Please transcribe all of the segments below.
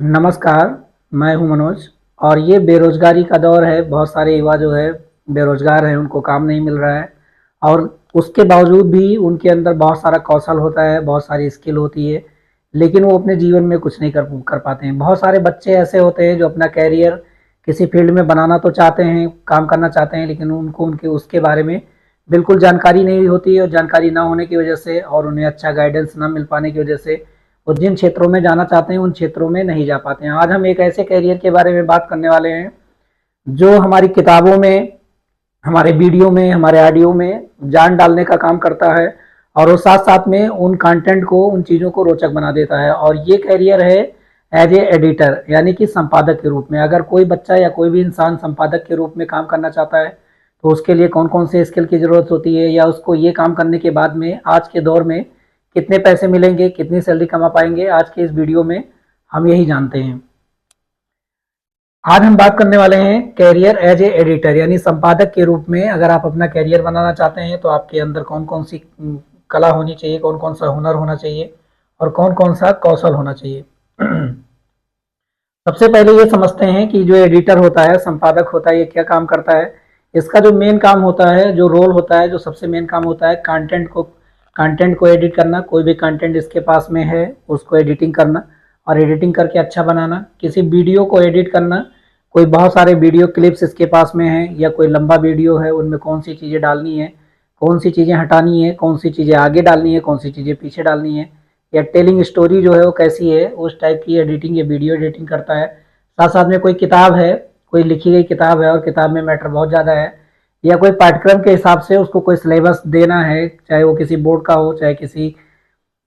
नमस्कार। मैं हूं मनोज। और ये बेरोजगारी का दौर है। बहुत सारे युवा जो है बेरोजगार हैं, उनको काम नहीं मिल रहा है। और उसके बावजूद भी उनके अंदर बहुत सारा कौशल होता है, बहुत सारी स्किल होती है, लेकिन वो अपने जीवन में कुछ नहीं कर कर पाते हैं। बहुत सारे बच्चे ऐसे होते हैं जो अपना कैरियर किसी फील्ड में बनाना तो चाहते हैं, काम करना चाहते हैं, लेकिन उनको उनके उसके बारे में बिल्कुल जानकारी नहीं होती है। और जानकारी ना होने की वजह से और उन्हें अच्छा गाइडेंस ना मिल पाने की वजह से वो जिन क्षेत्रों में जाना चाहते हैं उन क्षेत्रों में नहीं जा पाते हैं। आज हम एक ऐसे करियर के बारे में बात करने वाले हैं जो हमारी किताबों में, हमारे वीडियो में, हमारे ऑडियो में जान डालने का काम करता है। और वो साथ साथ में उन कंटेंट को, उन चीज़ों को रोचक बना देता है। और ये करियर है एज ए एडिटर, यानी कि संपादक के रूप में। अगर कोई बच्चा या कोई भी इंसान संपादक के रूप में काम करना चाहता है तो उसके लिए कौन कौन से स्किल की ज़रूरत होती है, या उसको ये काम करने के बाद में आज के दौर में कितने पैसे मिलेंगे, कितनी सैलरी कमा पाएंगे, आज के इस वीडियो में हम यही जानते हैं। आज हम बात करने वाले हैं कैरियर एज ए एडिटर, यानी संपादक के रूप में। अगर आप अपना कैरियर बनाना चाहते हैं तो आपके अंदर कौन कौन सी कला होनी चाहिए, कौन कौन सा हुनर होना चाहिए और कौन कौन सा कौशल होना चाहिए। सबसे पहले ये समझते हैं कि जो एडिटर होता है, संपादक होता है, ये क्या काम करता है। इसका जो मेन काम होता है, जो रोल होता है, जो सबसे मेन काम होता है, कंटेंट को एडिट करना। कोई भी कंटेंट इसके पास में है उसको एडिटिंग करना और एडिटिंग करके अच्छा बनाना। किसी वीडियो को एडिट करना, कोई बहुत सारे वीडियो क्लिप्स इसके पास में है या कोई लंबा वीडियो है, उनमें कौन सी चीज़ें डालनी है, कौन सी चीज़ें हटानी है, कौन सी चीज़ें आगे डालनी है, कौन सी चीज़ें पीछे डालनी है, या टेलिंग स्टोरी जो है वो कैसी है, उस टाइप की एडिटिंग या वीडियो एडिटिंग करता है। साथ साथ में कोई किताब है, कोई लिखी गई किताब है और किताब में मैटर बहुत ज़्यादा है, या कोई पाठ्यक्रम के हिसाब से उसको कोई सिलेबस देना है, चाहे वो किसी बोर्ड का हो, चाहे किसी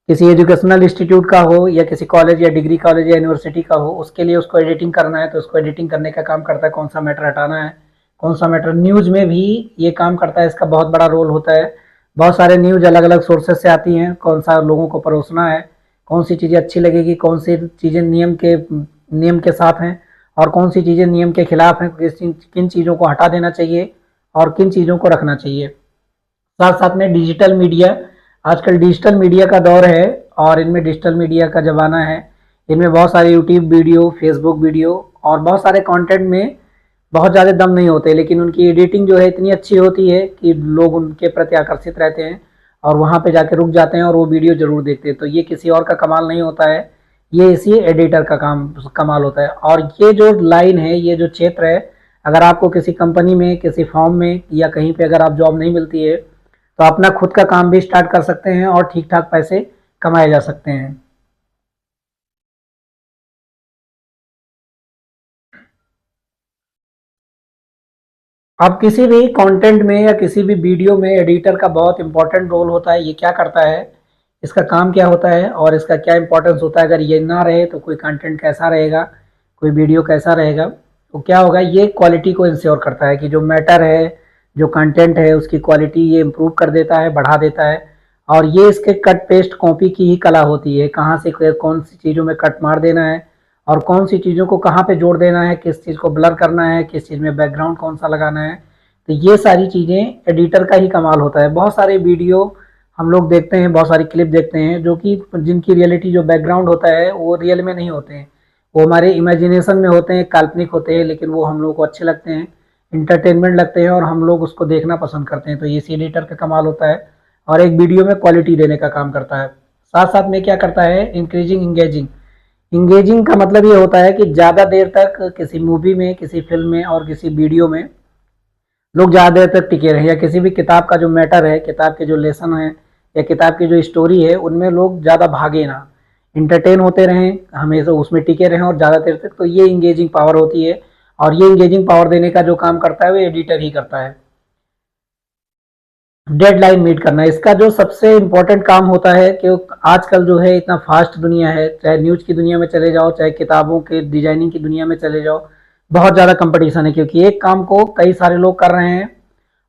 किसी एजुकेशनल इंस्टीट्यूट का हो, या किसी कॉलेज या डिग्री कॉलेज या यूनिवर्सिटी का हो, उसके लिए उसको एडिटिंग करना है तो उसको एडिटिंग करने का काम करता है। कौन सा मैटर हटाना है, कौन सा मैटर, न्यूज़ में भी ये काम करता है, इसका बहुत बड़ा रोल होता है। बहुत सारे न्यूज़ अलग अलग सोर्सेज से आती हैं, कौन सा लोगों को परोसना है, कौन सी चीज़ें अच्छी लगेगी, कौन सी चीज़ें नियम के साथ हैं और कौन सी चीज़ें नियम के खिलाफ हैं, किन चीज़ों को हटा देना चाहिए और किन चीज़ों को रखना चाहिए। साथ साथ में डिजिटल मीडिया, आजकल डिजिटल मीडिया का दौर है और इनमें डिजिटल मीडिया का ज़माना है। इनमें बहुत सारे यूट्यूब वीडियो, फेसबुक वीडियो और बहुत सारे कंटेंट में बहुत ज़्यादा दम नहीं होते, लेकिन उनकी एडिटिंग जो है इतनी अच्छी होती है कि लोग उनके प्रति आकर्षित रहते हैं और वहाँ पे जाके रुक जाते हैं और वो वीडियो ज़रूर देखते हैं। तो ये किसी और का कमाल नहीं होता है, ये इसी एडिटर का कमाल होता है। और ये जो लाइन है, ये जो क्षेत्र है, अगर आपको किसी कंपनी में, किसी फॉर्म में या कहीं पे अगर आप जॉब नहीं मिलती है तो अपना खुद का काम भी स्टार्ट कर सकते हैं और ठीक ठाक पैसे कमाए जा सकते हैं। अब किसी भी कंटेंट में या किसी भी वीडियो में एडिटर का बहुत इंपॉर्टेंट रोल होता है। ये क्या करता है, इसका काम क्या होता है और इसका क्या इंपॉर्टेंस होता है। अगर ये ना रहे तो कोई कंटेंट कैसा रहेगा, कोई वीडियो कैसा रहेगा। तो क्या होगा, ये क्वालिटी को इंश्योर करता है कि जो मैटर है, जो कंटेंट है, उसकी क्वालिटी ये इम्प्रूव कर देता है, बढ़ा देता है। और ये इसके कट पेस्ट कॉपी की ही कला होती है, कहाँ से कौन सी चीज़ों में कट मार देना है और कौन सी चीज़ों को कहाँ पे जोड़ देना है, किस चीज़ को ब्लर करना है, किस चीज़ में बैकग्राउंड कौन सा लगाना है। तो ये सारी चीज़ें एडिटर का ही कमाल होता है। बहुत सारे वीडियो हम लोग देखते हैं, बहुत सारी क्लिप देखते हैं जो कि जिनकी रियलिटी, जो बैकग्राउंड होता है वो रियल में नहीं होते हैं, वो हमारे इमेजिनेशन में होते हैं, काल्पनिक होते हैं, लेकिन वो हम लोग को अच्छे लगते हैं, इंटरटेनमेंट लगते हैं और हम लोग उसको देखना पसंद करते हैं। तो ये एडिटर का कमाल होता है और एक वीडियो में क्वालिटी देने का काम करता है। साथ साथ में क्या करता है, इंक्रीजिंग इंगेजिंग। इंगेजिंग का मतलब ये होता है कि ज़्यादा देर तक किसी मूवी में, किसी फिल्म में और किसी वीडियो में लोग ज़्यादा देर तक टिके रहें, या किसी भी किताब का जो मैटर है, किताब के जो लेसन है या किताब की जो स्टोरी है, उनमें लोग ज़्यादा भागे ना, इंटरटेन होते रहें, हमेशा उसमें टिके रहें और ज़्यादा देर तक। तो ये इंगेजिंग पावर होती है और ये इंगेजिंग पावर देने का जो काम करता है वो एडिटर ही करता है। डेडलाइन मीट करना, इसका जो सबसे इम्पोर्टेंट काम होता है कि आजकल जो है इतना फास्ट दुनिया है, चाहे न्यूज़ की दुनिया में चले जाओ, चाहे किताबों के डिजाइनिंग की दुनिया में चले जाओ, बहुत ज़्यादा कंपटीशन है, क्योंकि एक काम को कई सारे लोग कर रहे हैं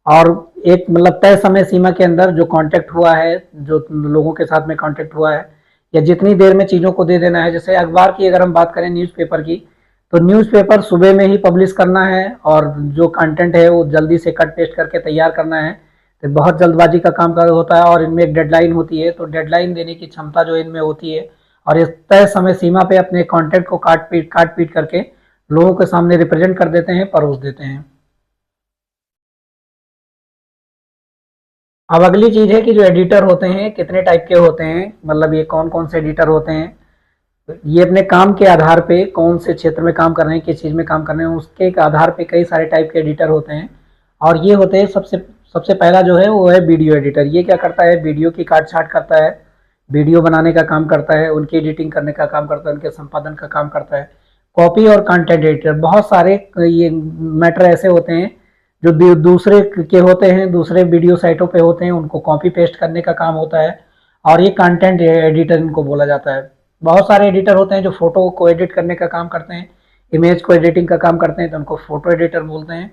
और एक मतलब तय समय सीमा के अंदर जो कांटेक्ट हुआ है, जो लोगों के साथ में कांटेक्ट हुआ है, या जितनी देर में चीज़ों को दे देना है। जैसे अखबार की अगर हम बात करें, न्यूज़पेपर की, तो न्यूज़पेपर सुबह में ही पब्लिश करना है और जो कंटेंट है वो जल्दी से कट पेस्ट करके तैयार करना है। तो बहुत जल्दबाजी का काम कर होता है और इनमें एक डेडलाइन होती है। तो डेडलाइन देने की क्षमता जो इनमें होती है और इस तय समय सीमा पे अपने कंटेंट को काट पीट करके लोगों के सामने रिप्रेजेंट कर देते हैं, परोस देते हैं। अब अगली चीज है कि जो एडिटर होते हैं कितने टाइप के होते हैं, मतलब ये कौन कौन से एडिटर होते हैं। ये अपने काम के आधार पे कौन से क्षेत्र में काम कर रहे हैं, किस चीज में काम कर रहे हैं, उसके आधार पे कई सारे टाइप के एडिटर होते हैं। और ये होते हैं सबसे सबसे पहला जो है वो है वीडियो एडिटर। ये क्या करता है, वीडियो की काट छाट करता है, वीडियो बनाने का काम करता है, उनकी एडिटिंग करने का काम करता है, उनके संपादन का काम करता है। कॉपी और कंटेंट एडिटर, बहुत सारे ये मैटर ऐसे होते हैं जो दूसरे के होते हैं, दूसरे वीडियो साइटों पे होते हैं, उनको कॉपी पेस्ट करने का काम होता है, और ये कंटेंट एडिटर इनको बोला जाता है। बहुत सारे एडिटर होते हैं जो फोटो को एडिट करने का काम करते हैं, इमेज को एडिटिंग का काम करते हैं, तो उनको फोटो एडिटर बोलते हैं।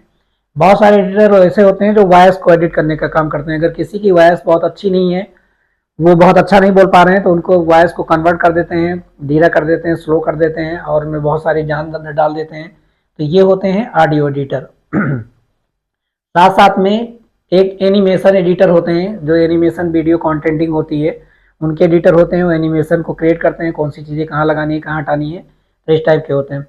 बहुत सारे एडिटर ऐसे होते हैं जो वॉइस को एडिट करने का काम करते हैं। अगर किसी की वॉइस बहुत अच्छी नहीं है, वो बहुत अच्छा नहीं बोल पा रहे हैं, तो उनको वॉइस को कन्वर्ट कर देते हैं, धीरा कर देते हैं, स्लो कर देते हैं, और उनमें बहुत सारी जान डाल देते हैं। तो ये होते हैं ऑडियो एडिटर। साथ साथ में एक एनिमेशन एडिटर होते हैं, जो एनिमेशन वीडियो कंटेंटिंग होती है, उनके एडिटर होते हैं, वो एनिमेशन को क्रिएट करते हैं, कौन सी चीज़ें कहाँ लगानी है, कहाँ हटानी है, तो इस टाइप के होते हैं।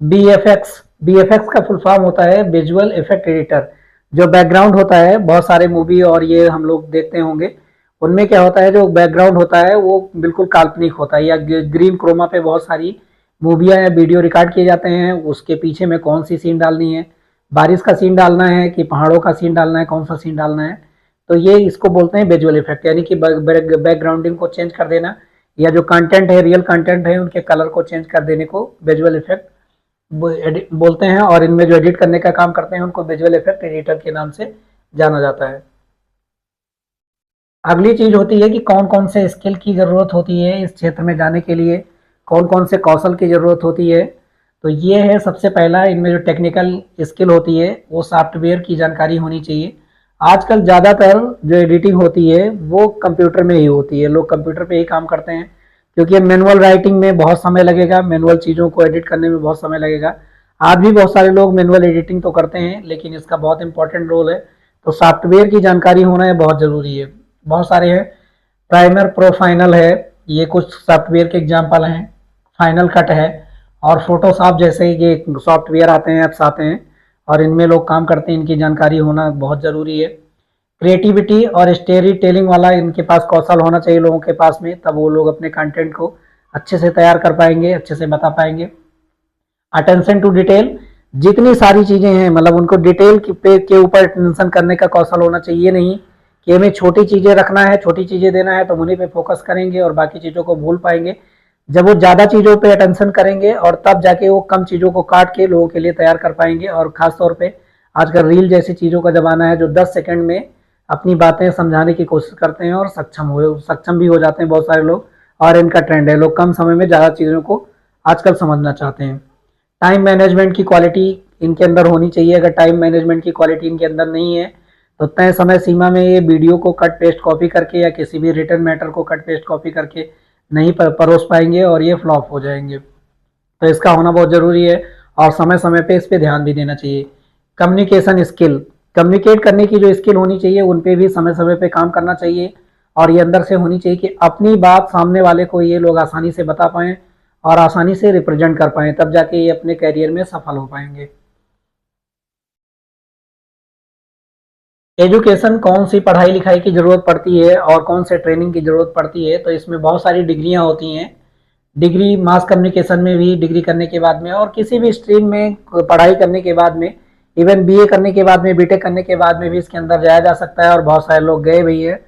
बीएफएक्स का फुल फॉर्म होता है विजुअल इफेक्ट एडिटर। जो बैकग्राउंड होता है, बहुत सारे मूवी और ये हम लोग देखते होंगे, उनमें क्या होता है, जो बैकग्राउंड होता है वो बिल्कुल काल्पनिक होता है, या ग्रीन क्रोमा पे बहुत सारी मूवियाँ या वीडियो रिकॉर्ड किए जाते हैं। उसके पीछे में कौन सी सीन डालनी है, बारिश का सीन डालना है कि पहाड़ों का सीन डालना है, कौन सा सीन डालना है, तो ये इसको बोलते हैं विजुअल इफेक्ट। यानी कि बैकग्राउंडिंग को चेंज कर देना, या जो कंटेंट है, रियल कंटेंट है, उनके कलर को चेंज कर देने को विजुअल इफेक्ट बोलते हैं। और इनमें जो एडिट करने का काम करते हैं उनको विजुअल इफेक्ट एडिटर के नाम से जाना जाता है। अगली चीज होती है कि कौन कौन से स्किल की जरूरत होती है इस क्षेत्र में जाने के लिए, कौन कौन से कौशल की जरूरत होती है। तो ये है सबसे पहला, इनमें जो टेक्निकल स्किल होती है वो सॉफ्टवेयर की जानकारी होनी चाहिए। आजकल ज़्यादातर जो एडिटिंग होती है वो कंप्यूटर में ही होती है, लोग कंप्यूटर पे ही काम करते हैं, क्योंकि मैनुअल राइटिंग में बहुत समय लगेगा, मैनुअल चीज़ों को एडिट करने में बहुत समय लगेगा। आज भी बहुत सारे लोग मैनुअल एडिटिंग तो करते हैं, लेकिन इसका बहुत इंपॉर्टेंट रोल है, तो सॉफ्टवेयर की जानकारी होना बहुत ज़रूरी है। बहुत सारे हैं, प्राइमर प्रो फाइनल है, ये कुछ सॉफ्टवेयर के एग्जाम्पल हैं, फाइनल कट है, और फोटोशॉप जैसे ये सॉफ्टवेयर आते हैं, ऐप्स आते हैं, और इनमें लोग काम करते हैं, इनकी जानकारी होना बहुत ज़रूरी है। क्रिएटिविटी और स्टोरी टेलिंग वाला इनके पास कौशल होना चाहिए लोगों के पास में, तब वो लोग अपने कंटेंट को अच्छे से तैयार कर पाएंगे, अच्छे से बता पाएंगे। अटेंशन टू डिटेल, जितनी सारी चीज़ें हैं, मतलब उनको डिटेल के ऊपर अटेंशन करने का कौशल होना चाहिए। नहीं कि हमें छोटी चीज़ें रखना है, छोटी चीज़ें देना है, तो उन्हीं पे फोकस करेंगे और बाकी चीज़ों को भूल पाएंगे। जब वो ज़्यादा चीज़ों पे अटेंशन करेंगे और तब जाके वो कम चीज़ों को काट के लोगों के लिए तैयार कर पाएंगे। और ख़ास तौर पे आजकल रील जैसी चीज़ों का ज़माना है, जो 10 सेकंड में अपनी बातें समझाने की कोशिश करते हैं और सक्षम भी हो जाते हैं बहुत सारे लोग, और इनका ट्रेंड है, लोग कम समय में ज़्यादा चीज़ों को आजकल समझना चाहते हैं। टाइम मैनेजमेंट की क्वालिटी इनके अंदर होनी चाहिए। अगर टाइम मैनेजमेंट की क्वालिटी इनके अंदर नहीं है, तो तय समय सीमा में ये वीडियो को कट पेस्ट कॉपी करके या किसी भी रिटर्न मैटर को कट पेस्ट कॉपी करके नहीं परोस पाएंगे, और ये फ्लॉप हो जाएंगे। तो इसका होना बहुत ज़रूरी है, और समय समय पे इस पर ध्यान भी देना चाहिए। कम्युनिकेशन स्किल, कम्युनिकेट करने की जो स्किल होनी चाहिए उन पे भी समय समय पे काम करना चाहिए, और ये अंदर से होनी चाहिए कि अपनी बात सामने वाले को ये लोग आसानी से बता पाएँ और आसानी से रिप्रेजेंट कर पाएँ, तब जाके ये अपने कैरियर में सफल हो पाएंगे। एजुकेशन, कौन सी पढ़ाई लिखाई की ज़रूरत पड़ती है और कौन से ट्रेनिंग की ज़रूरत पड़ती है, तो इसमें बहुत सारी डिग्रियां होती हैं। डिग्री मास कम्युनिकेशन में भी डिग्री करने के बाद में, और किसी भी स्ट्रीम में पढ़ाई करने के बाद में, इवन बीए करने के बाद में, बीटेक करने के बाद में भी इसके अंदर जाया जा सकता है, और बहुत सारे लोग गए भी है।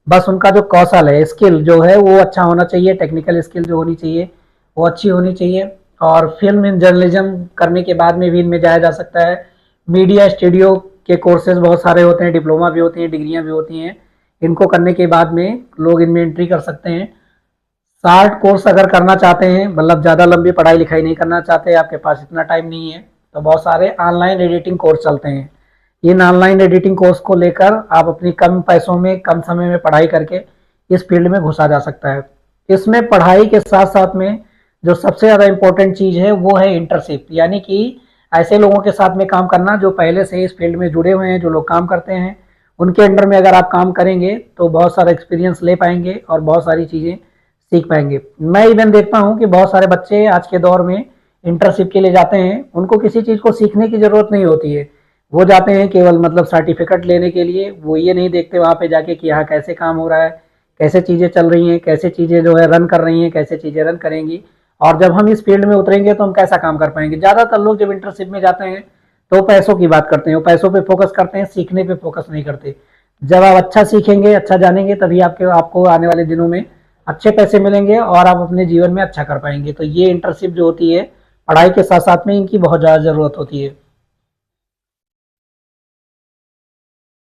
बस उनका जो कौशल है, स्किल जो है वो अच्छा होना चाहिए, टेक्निकल स्किल जो होनी चाहिए वो अच्छी होनी चाहिए। और फिल्म इन जर्नलिज्म करने के बाद में भी इनमें जाया जा सकता है। मीडिया स्टूडियो के कोर्सेज बहुत सारे होते हैं, डिप्लोमा भी होती हैं, डिग्रियां भी होती हैं, इनको करने के बाद में लोग इनमें एंट्री कर सकते हैं। शार्ट कोर्स अगर करना चाहते हैं, मतलब ज़्यादा लंबी पढ़ाई लिखाई नहीं करना चाहते, आपके पास इतना टाइम नहीं है, तो बहुत सारे ऑनलाइन एडिटिंग कोर्स चलते हैं। इन ऑनलाइन एडिटिंग कोर्स को लेकर आप अपनी कम पैसों में, कम समय में पढ़ाई करके इस फील्ड में घुसा जा सकता है। इसमें पढ़ाई के साथ साथ में जो सबसे ज़्यादा इम्पोर्टेंट चीज़ है वो है इंटर्नशिप, यानी कि ऐसे लोगों के साथ में काम करना जो पहले से इस फील्ड में जुड़े हुए हैं, जो लोग काम करते हैं, उनके अंडर में अगर आप काम करेंगे तो बहुत सारा एक्सपीरियंस ले पाएंगे और बहुत सारी चीज़ें सीख पाएंगे। मैं इवन देखता हूँ कि बहुत सारे बच्चे आज के दौर में इंटर्नशिप के लिए जाते हैं, उनको किसी चीज़ को सीखने की ज़रूरत नहीं होती है। वो जाते हैं केवल मतलब सर्टिफिकेट लेने के लिए, वो ये नहीं देखते वहाँ पे जाके कि यहाँ कैसे काम हो रहा है, कैसे चीज़ें चल रही हैं, कैसे चीज़ें जो है रन कर रही हैं, कैसे चीज़ें रन करेंगी, और जब हम इस फील्ड में उतरेंगे तो हम कैसा काम कर पाएंगे। ज़्यादातर लोग जब इंटर्नशिप में जाते हैं तो पैसों की बात करते हैं, वो पैसों पे फोकस करते हैं, सीखने पे फोकस नहीं करते। जब आप अच्छा सीखेंगे, अच्छा जानेंगे, तभी आपको आने वाले दिनों में अच्छे पैसे मिलेंगे और आप अपने जीवन में अच्छा कर पाएंगे। तो ये इंटर्नशिप जो होती है, पढ़ाई के साथ साथ में इनकी बहुत ज़्यादा ज़रूरत होती है।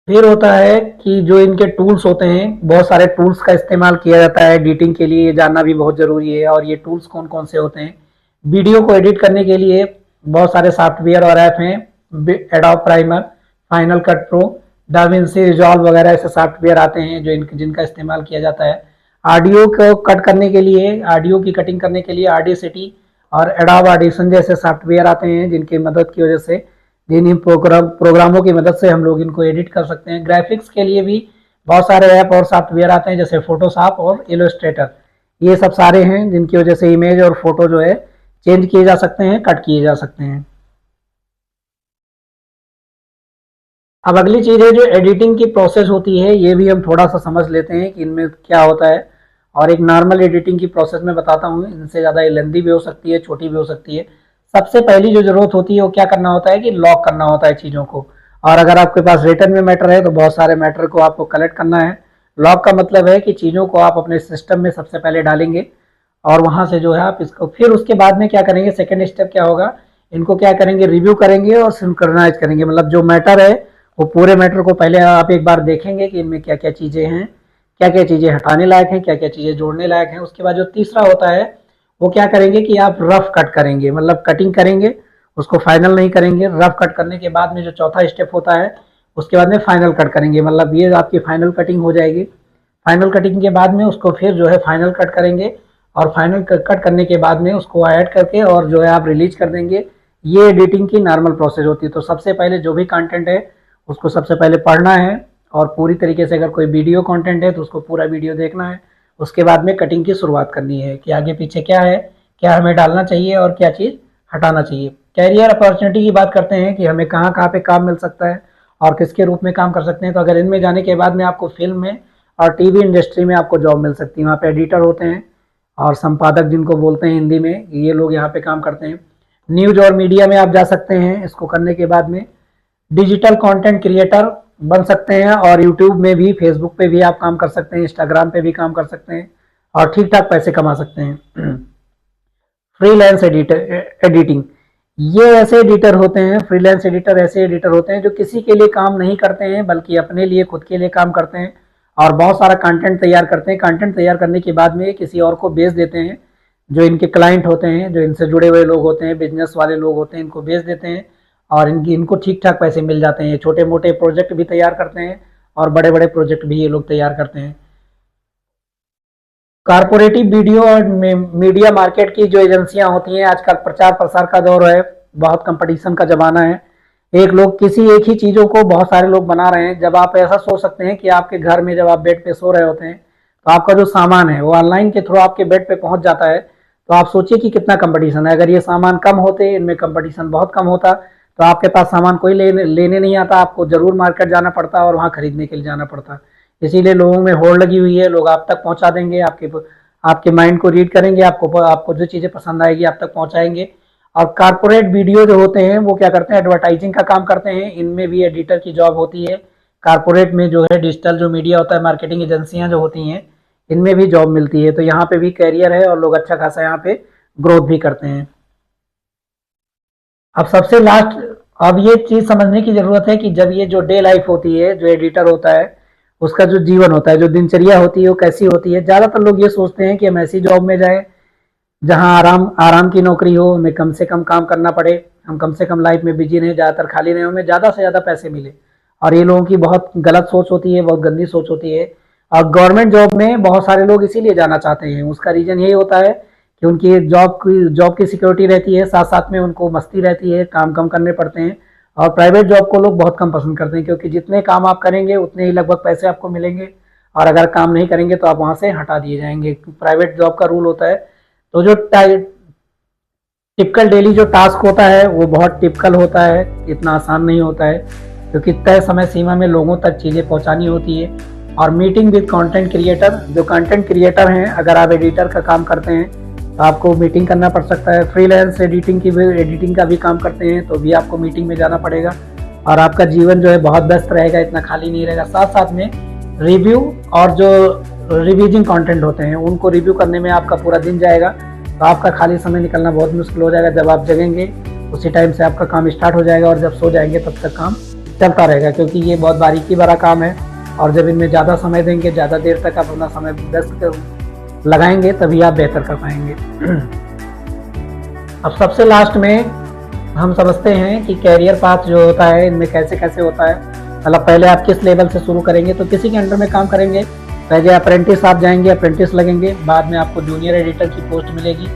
फिर होता है कि जो इनके टूल्स होते हैं, बहुत सारे टूल्स का इस्तेमाल किया जाता है एडिटिंग के लिए, ये जानना भी बहुत ज़रूरी है। और ये टूल्स कौन कौन से होते हैं? वीडियो को एडिट करने के लिए बहुत सारे सॉफ्टवेयर और ऐप हैं, adobe primer, final cut pro, DaVinci resolve वगैरह ऐसे सॉफ्टवेयर आते हैं जो जिनका इस्तेमाल किया जाता है। ऑडियो को कट करने के लिए, ऑडियो की कटिंग करने के लिए ऑडिसिटी और एडोब ऑडिशन जैसे सॉफ्टवेयर आते हैं, जिनकी मदद की वजह से, जिन प्रोग्रामों की मदद से हम लोग इनको एडिट कर सकते हैं। ग्राफिक्स के लिए भी बहुत सारे ऐप और सॉफ्टवेयर आते हैं, जैसे फोटोशॉप और इलस्ट्रेटर। ये सब सारे हैं जिनकी वजह से इमेज और फोटो जो है चेंज किए जा सकते हैं, कट किए जा सकते हैं। अब अगली चीज़ है जो एडिटिंग की प्रोसेस होती है, ये भी हम थोड़ा सा समझ लेते हैं कि इनमें क्या होता है। और एक नॉर्मल एडिटिंग की प्रोसेस में बताता हूँ, इनसे ज़्यादा लेंदी भी हो सकती है, छोटी भी हो सकती है। सबसे पहली जो ज़रूरत होती है वो क्या करना होता है कि लॉक करना होता है चीज़ों को। और अगर आपके पास रिटर्न में मैटर है तो बहुत सारे मैटर को आपको कलेक्ट करना है। लॉक का मतलब है कि चीज़ों को आप अपने सिस्टम में सबसे पहले डालेंगे और वहाँ से जो है आप इसको, फिर उसके बाद में क्या करेंगे, सेकेंड स्टेप क्या होगा, इनको क्या करेंगे, रिव्यू करेंगे और सिंक्रोनाइज करेंगे। मतलब जो मैटर है वो पूरे मैटर को पहले आप एक बार देखेंगे कि इनमें क्या क्या चीज़ें हैं, क्या क्या चीज़ें हटाने लायक हैं, क्या क्या चीज़ें जोड़ने लायक हैं। उसके बाद जो तीसरा होता है वो क्या करेंगे कि आप रफ कट करेंगे, मतलब कटिंग करेंगे, उसको फाइनल नहीं करेंगे। रफ कट करने के बाद में जो चौथा स्टेप होता है उसके बाद में फाइनल कट करेंगे, मतलब ये आपकी फाइनल कटिंग हो जाएगी। फाइनल कटिंग के बाद में उसको फिर जो है फाइनल कट करेंगे और फाइनल कट करने के बाद में उसको ऐड करके और जो है आप रिलीज कर देंगे। ये एडिटिंग की नॉर्मल प्रोसेस होती है। तो सबसे पहले जो भी कंटेंट है उसको सबसे पहले पढ़ना है और पूरी तरीके से, अगर कोई वीडियो कंटेंट है तो उसको पूरा वीडियो देखना है। उसके बाद में कटिंग की शुरुआत करनी है कि आगे पीछे क्या है, क्या हमें डालना चाहिए और क्या चीज़ हटाना चाहिए। कैरियर अपॉर्चुनिटी की बात करते हैं कि हमें कहाँ कहाँ पे काम मिल सकता है और किसके रूप में काम कर सकते हैं। तो अगर इनमें जाने के बाद में आपको फिल्म में और टीवी इंडस्ट्री में आपको जॉब मिल सकती है। वहाँ पे एडिटर होते हैं और संपादक जिनको बोलते हैं हिंदी में, ये लोग यहाँ पे काम करते हैं। न्यूज और मीडिया में आप जा सकते हैं इसको करने के बाद में। डिजिटल कंटेंट क्रिएटर बन सकते हैं और यूट्यूब में भी, फेसबुक पे भी आप काम कर सकते हैं, इंस्टाग्राम पे भी काम कर सकते हैं और ठीक ठाक पैसे कमा सकते हैं। फ्रीलांस एडिटिंग, ये ऐसे एडिटर होते हैं, फ्रीलांस एडिटर ऐसे एडिटर होते हैं जो किसी के लिए काम नहीं करते हैं बल्कि अपने लिए, खुद के लिए काम करते हैं और बहुत सारा कंटेंट तैयार करते हैं। कंटेंट तैयार करने के बाद में किसी और को बेच देते हैं, जो इनके क्लाइंट होते हैं, जो इनसे जुड़े हुए लोग होते हैं, बिजनेस वाले लोग होते हैं, इनको बेच देते हैं और इनको ठीक ठाक पैसे मिल जाते हैं। छोटे मोटे प्रोजेक्ट भी तैयार करते हैं और बड़े बड़े प्रोजेक्ट भी ये लोग तैयार करते हैं। कारपोरेटिव वीडियो और मीडिया मार्केट की जो एजेंसियां होती हैं, आजकल प्रचार प्रसार का दौर है, बहुत कंपटीशन का जमाना है। एक लोग किसी एक ही चीज़ों को बहुत सारे लोग बना रहे हैं। जब आप ऐसा सोच सकते हैं कि आपके घर में जब आप बेड पे सो रहे होते हैं तो आपका जो सामान है वो ऑनलाइन के थ्रू आपके बेड पे पहुंच जाता है, तो आप सोचिए कि कितना कंपटीशन है। अगर ये सामान कम होते, इनमें कंपटीशन बहुत कम होता, तो आपके पास सामान कोई लेने नहीं आता, आपको जरूर मार्केट जाना पड़ता और वहाँ खरीदने के लिए जाना पड़ता। इसीलिए लोगों में होड़ लगी हुई है, लोग आप तक पहुंचा देंगे, आपके माइंड को रीड करेंगे, आपको जो चीज़ें पसंद आएगी आप तक पहुंचाएंगे। और कारपोरेट वीडियो जो होते हैं वो क्या करते हैं, एडवर्टाइजिंग का काम करते हैं। इनमें भी एडिटर की जॉब होती है। कारपोरेट में जो है डिजिटल जो मीडिया होता है, मार्केटिंग एजेंसियां जो होती हैं, इनमें भी जॉब मिलती है। तो यहाँ पे भी कैरियर है और लोग अच्छा खासा यहाँ पे ग्रोथ भी करते हैं। अब सबसे लास्ट, अब ये चीज समझने की जरूरत है कि जब ये जो डे लाइफ होती है, जो एडिटर होता है उसका जो जीवन होता है, जो दिनचर्या होती है वो कैसी होती है। ज्यादातर लोग ये सोचते हैं कि हम ऐसी जॉब में जाएं जहां आराम आराम की नौकरी हो, हमें कम से कम काम करना पड़े, हम कम से कम लाइफ में बिजी रहें, ज़्यादातर खाली रहें, हमें ज़्यादा से ज़्यादा पैसे मिले। और ये लोगों की बहुत गलत सोच होती है, बहुत गंदी सोच होती है। और गवर्नमेंट जॉब में बहुत सारे लोग इसीलिए जाना चाहते हैं, उसका रीज़न यही होता है कि उनकी जॉब की सिक्योरिटी रहती है, साथ साथ में उनको मस्ती रहती है, काम कम करने पड़ते हैं। और प्राइवेट जॉब को लोग बहुत कम पसंद करते हैं, क्योंकि जितने काम आप करेंगे उतने ही लगभग पैसे आपको मिलेंगे और अगर काम नहीं करेंगे तो आप वहाँ से हटा दिए जाएंगे। प्राइवेट जॉब का रूल होता है। तो जो टिपिकल डेली जो टास्क होता है वो बहुत टिपिकल होता है, इतना आसान नहीं होता है, क्योंकि तय समय सीमा में लोगों तक चीज़ें पहुंचानी होती है। और मीटिंग विद कंटेंट क्रिएटर, जो कंटेंट क्रिएटर हैं, अगर आप एडिटर का काम करते हैं तो आपको मीटिंग करना पड़ सकता है। फ्रीलांस एडिटिंग का भी काम करते हैं तो भी आपको मीटिंग में जाना पड़ेगा, और आपका जीवन जो है बहुत व्यस्त रहेगा, इतना खाली नहीं रहेगा। साथ साथ में रिव्यू और जो रिवीजिंग कंटेंट होते हैं उनको रिव्यू करने में आपका पूरा दिन जाएगा, तो आपका खाली समय निकलना बहुत मुश्किल हो जाएगा। जब आप जगेंगे उसी टाइम से आपका काम स्टार्ट हो जाएगा, और जब सो जाएंगे तब तक काम चलता रहेगा, क्योंकि ये बहुत बारीकी भरा काम है। और जब इनमें ज़्यादा समय देंगे, ज़्यादा देर तक आप अपना समय व्यस्त लगाएंगे, तभी आप बेहतर कर पाएंगे। अब सबसे लास्ट में हम समझते हैं कि कैरियर पाथ जो होता है इनमें कैसे कैसे होता है। मतलब पहले आप किस लेवल से शुरू करेंगे, तो किसी के अंडर में काम करेंगे। पहले अप्रेंटिस आप जाएंगे, अप्रेंटिस लगेंगे, बाद में आपको जूनियर एडिटर की पोस्ट मिलेगी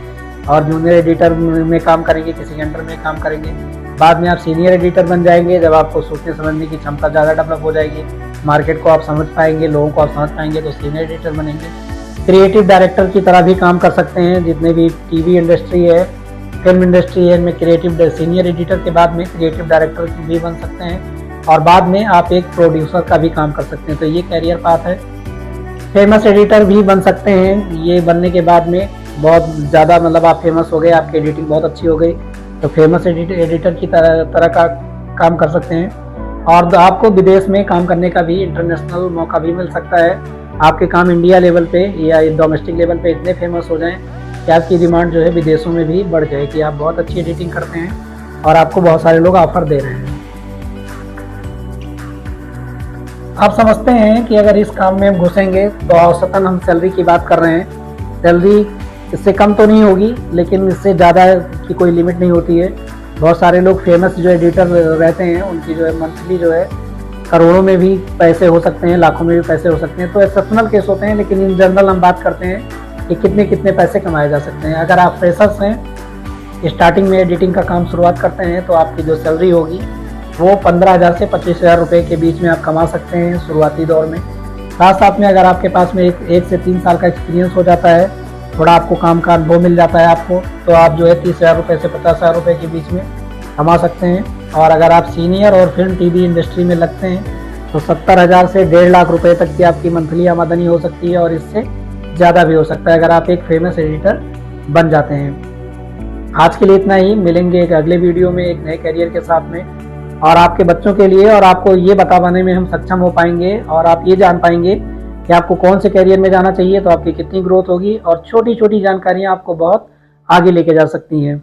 और जूनियर एडिटर में काम करेंगे, किसी के अंडर में काम करेंगे। बाद में आप सीनियर एडिटर बन जाएंगे, जब आपको सोचने समझने की क्षमता ज़्यादा डेवलप हो जाएगी, मार्केट को आप समझ पाएंगे, लोगों को आप समझ पाएंगे, तो सीनियर एडिटर बनेंगे। क्रिएटिव डायरेक्टर की तरह भी काम कर सकते हैं। जितने भी टीवी इंडस्ट्री है, फिल्म इंडस्ट्री है, इनमें क्रिएटिव सीनियर एडिटर के बाद में क्रिएटिव डायरेक्टर भी बन सकते हैं, और बाद में आप एक प्रोड्यूसर का भी काम कर सकते हैं। तो ये कैरियर पाथ है। फेमस एडिटर भी बन सकते हैं। ये बनने के बाद में बहुत ज़्यादा, मतलब आप फेमस हो गए, आपकी एडिटिंग बहुत अच्छी हो गई, तो फेमस एडिटर की तरह का काम कर सकते हैं। और आपको विदेश में काम करने का भी, इंटरनेशनल मौका भी मिल सकता है। आपके काम इंडिया लेवल पे या डोमेस्टिक लेवल पे इतने फेमस हो जाएं कि आपकी डिमांड जो है विदेशों में भी बढ़ जाए कि आप बहुत अच्छी एडिटिंग करते हैं और आपको बहुत सारे लोग ऑफर दे रहे हैं। आप समझते हैं कि अगर इस काम में हम घुसेंगे तो औसतन हम सैलरी की बात कर रहे हैं। सैलरी इससे कम तो नहीं होगी, लेकिन इससे ज़्यादा की कोई लिमिट नहीं होती है। बहुत सारे लोग फेमस जो एडिटर रहते हैं उनकी जो है मंथली जो है करोड़ों में भी पैसे हो सकते हैं, लाखों में भी पैसे हो सकते हैं। तो एक्सेप्शनल केस होते हैं, लेकिन इन जनरल हम बात करते हैं कि कितने कितने पैसे कमाए जा सकते हैं। अगर आप फ्रेशर्स हैं, स्टार्टिंग में एडिटिंग का काम शुरुआत करते हैं, तो आपकी जो सैलरी होगी वो 15,000 से 25,000 रुपये के बीच में आप कमा सकते हैं शुरुआती दौर में। साथ साथ में अगर आपके पास में एक से 3 साल का एक्सपीरियंस हो जाता है, थोड़ा आपको काम का अनुभव मिल जाता है आपको, तो आप जो है 30,000 रुपये से 50,000 रुपये के बीच में कमा सकते हैं। और अगर आप सीनियर और फिल्म टीवी इंडस्ट्री में लगते हैं तो 70,000 से 1.5 लाख रुपये तक की आपकी मंथली आमदनी हो सकती है, और इससे ज़्यादा भी हो सकता है अगर आप एक फेमस एडिटर बन जाते हैं। आज के लिए इतना ही। मिलेंगे एक अगले वीडियो में एक नए करियर के साथ में, और आपके बच्चों के लिए, और आपको ये बता पाने में हम सक्षम हो पाएंगे, और आप ये जान पाएंगे कि आपको कौन से करियर में जाना चाहिए, तो आपकी कितनी ग्रोथ होगी, और छोटी छोटी जानकारियाँ आपको बहुत आगे लेके जा सकती हैं।